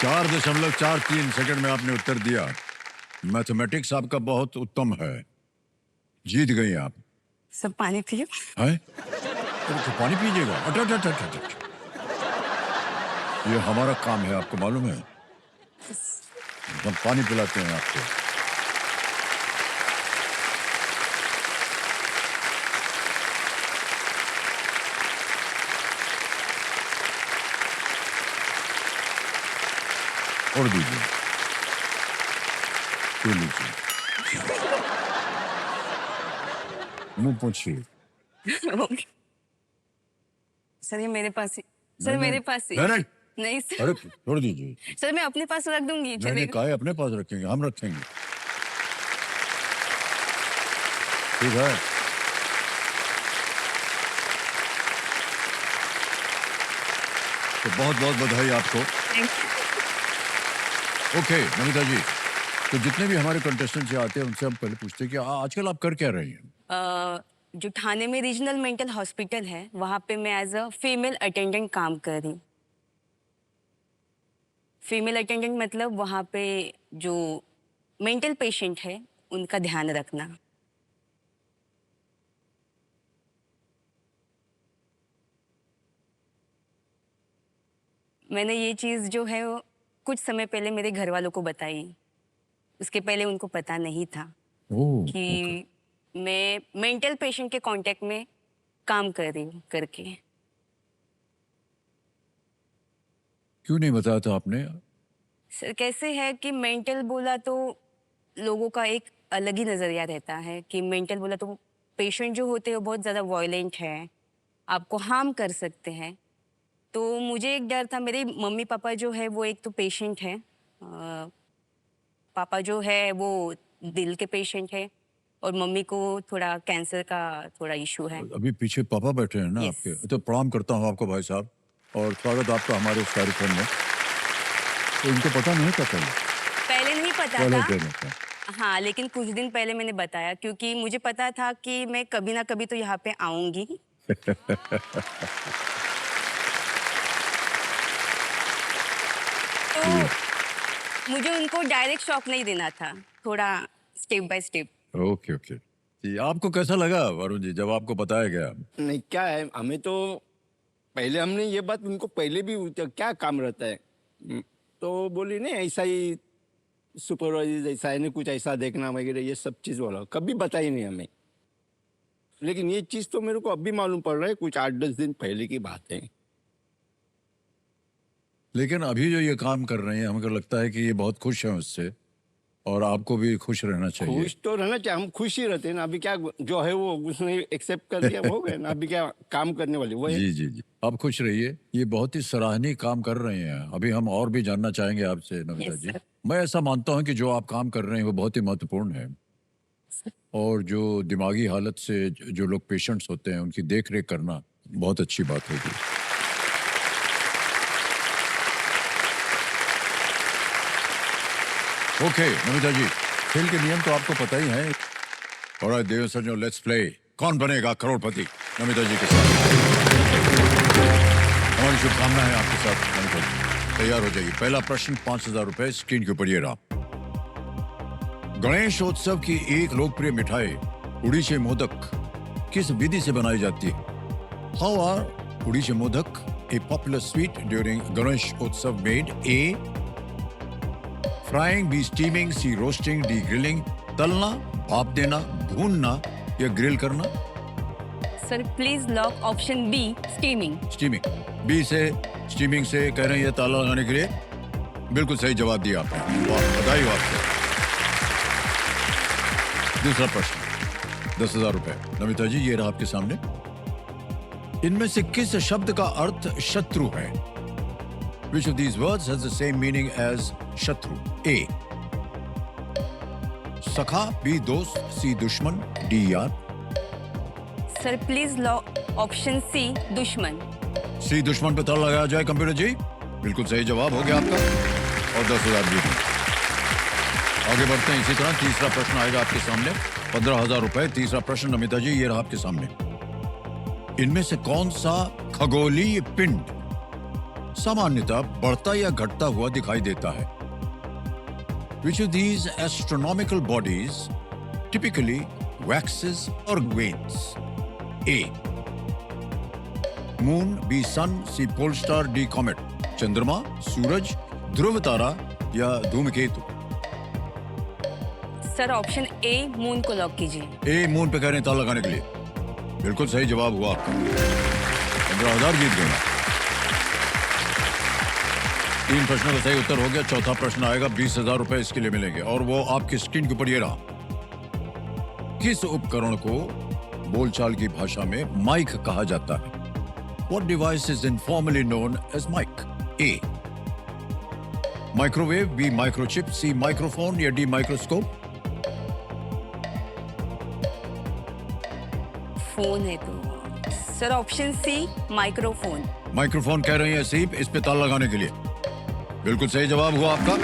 4.43 second में आपने उत्तर दिया। मैथमेटिक्स आपका बहुत उत्तम है, जीत गई आप। सब पानी पिए। हैं? तो पानी पीजिएगा। अट। ये हमारा काम है, आपको मालूम है, हम पानी पिलाते हैं आपको। और दीजिए, पी लीजिए, मुंह पोंछिए। सर ये मेरे पास ही, सर मेरे पास ही। नहीं, नहीं सर। अरे छोड़ दीजिए। सर मैं अपने पास रख दूंगी। मैंने कहा है अपने पास रखेंगे, हम रखेंगे। ठीक है, तो बहुत बहुत बधाई आपको। ओके नमिता जी, तो जितने भी हमारे कंटेस्टेंट आते हैं उनसे हम पहले पूछते हैं कि आजकल आप कर क्या रही हैं? जो ठाणे में रीजनल मेंटल हॉस्पिटल है वहाँ पे मैं एज अ फीमेल अटेंडेंट काम कर रही हूँ। फीमेल अटेंडेंट मतलब वहाँ पे जो मेंटल पेशेंट है उनका ध्यान रखना। मैंने ये चीज़ जो है वो कुछ समय पहले मेरे घर वालों को बताई। उसके पहले उनको पता नहीं था कि मैं मेंटल पेशेंट के कांटेक्ट में काम कर रही हूँ करके। क्यों नहीं बताया था आपने? सर कैसे है कि मेंटल बोला तो लोगों का एक अलग ही नज़रिया रहता है कि मेंटल बोला तो पेशेंट जो होते हैं वो बहुत ज़्यादा वॉयलेंट है, आपको हार्म कर सकते हैं। तो मुझे एक डर था, मेरे मम्मी पापा जो है वो एक तो पेशेंट है, पापा जो है वो दिल के पेशेंट है और मम्मी को थोड़ा कैंसर का थोड़ा इशू है। अभी पीछे पापा बैठे हैं ना Yes. आपके, तो प्रणाम करता हूँ आपको भाई साहब, और स्वागत आपका हमारे इस कार्यक्रम में। तो इनको पता नहीं था पहले नहीं पता था। हाँ, लेकिन कुछ दिन पहले मैंने बताया क्योंकि मुझे पता था कि मैं कभी ना कभी तो यहाँ पे आऊंगी। तो मुझे उनको डायरेक्ट शॉक नहीं देना था, थोड़ा step by step. Okay okay जी, आपको कैसा लगा वरुण जी जब आपको बताया गया? नहीं, क्या है, हमें तो पहले हमने ये बात उनको पहले भी क्या काम रहता है, तो बोली नहीं ऐसा ही सुपरवाइजर ऐसा है, नहीं कुछ ऐसा देखना वगैरह, ये सब चीज़ बोला, कभी बताई नहीं हमें। लेकिन ये चीज़ तो मेरे को अभी मालूम पड़ रहा है, कुछ 8-10 दिन पहले की बात है। लेकिन अभी जो ये काम कर रहे हैं हमको लगता है कि ये बहुत खुश हैं उससे, और आपको भी खुश रहना चाहिए। खुश तो रहना चाहिए, हम खुश ही रहते हैं ना। अभी क्या जो है वो उसने एक्सेप्ट कर लिया, हो गया ना। अभी क्या काम करने वाले वो है। जी जी जी, आप खुश रहिए, ये बहुत ही सराहनीय काम कर रहे हैं। अभी हम और भी जानना चाहेंगे आपसे नमिता Yes, जी। sir. मैं ऐसा मानता हूं कि जो आप काम कर रहे हैं वो बहुत ही महत्वपूर्ण है, और जो दिमागी हालत से जो लोग पेशेंट्स होते हैं उनकी देख रेख करना बहुत अच्छी बात होगी। ओके नमिता जी, खेल के नियम तो आपको पता ही है। ऑलराइट देव सज्जनों, लेट्स प्ले कौन बनेगा करोड़पति नमिता जी के साथ। हमारी शुभकामनाएं आपके साथ नमिता जी, तैयार हो जाइए। पहला प्रश्न 5000 रुपए स्क्रीन के ऊपर ये रहा। गणेशोत्सव की एक लोकप्रिय मिठाई उड़ीचे मोदक किस विधि से बनाई जाती है? How are Ukadiche modak a popular sweet during Ganesh Utsav made? A frying, B steaming, C roasting, D grilling. तलना, भाप देना, भूनना या ग्रिल करना? Sir please lock option B, steaming. Steaming, B से स्टीमिंग से कह रहे हैं ये ताला लगाने के लिए। बिल्कुल सही जवाब दिया आपने, वाह बधाई हो आपको। दूसरा प्रश्न 10,000 रुपए नमिता जी, ये रहा आपके सामने। इनमें से किस शब्द का अर्थ शत्रु है? Which of these words has the same meaning as शत्रु? A सखा, बी दोस्त, सी दुश्मन, डी यार। Sir please lock option C, दुश्मन। सी दुश्मन पे ताला लगाया जाए कंप्यूटर जी। बिल्कुल सही जवाब हो गया आपका, और 10,000 भी। आगे बढ़ते हैं इसी तरह। तीसरा प्रश्न आएगा आपके सामने, 15,000 रुपए। तीसरा प्रश्न नमिता जी, ये रहा आपके सामने। इनमें से कौन सा खगोलीय पिंड सामान्यतः बढ़ता या घटता हुआ दिखाई देता है। Which of these astronomical bodies typically waxes or wanes? A. Moon, B. Sun, C. Pole star, D. Comet. चंद्रमा, सूरज, ध्रुव तारा या धूमकेतु। सर ऑप्शन ए मून को लॉक कीजिए। ए मून पे कह रहे हैं ताला लगाने के लिए। बिल्कुल सही जवाब हुआ आपका। 15,000 जीत गए। 3 प्रश्नों का सही उत्तर हो गया। चौथा प्रश्न आएगा, 20,000 रुपए इसके लिए मिलेंगे और वो आपकी स्क्रीन के ऊपर ये रहा। किस उपकरण को बोलचाल की भाषा में माइक कहा जाता है? What device is informally known as mic? A. Microwave, B. Microchip, C. Microphone या D. Microscope? फोन है तो sir option C microphone. Microphone कह रही है सीप, इस पे ताला लगाने के लिए। बिल्कुल सही जवाब हुआ आपका।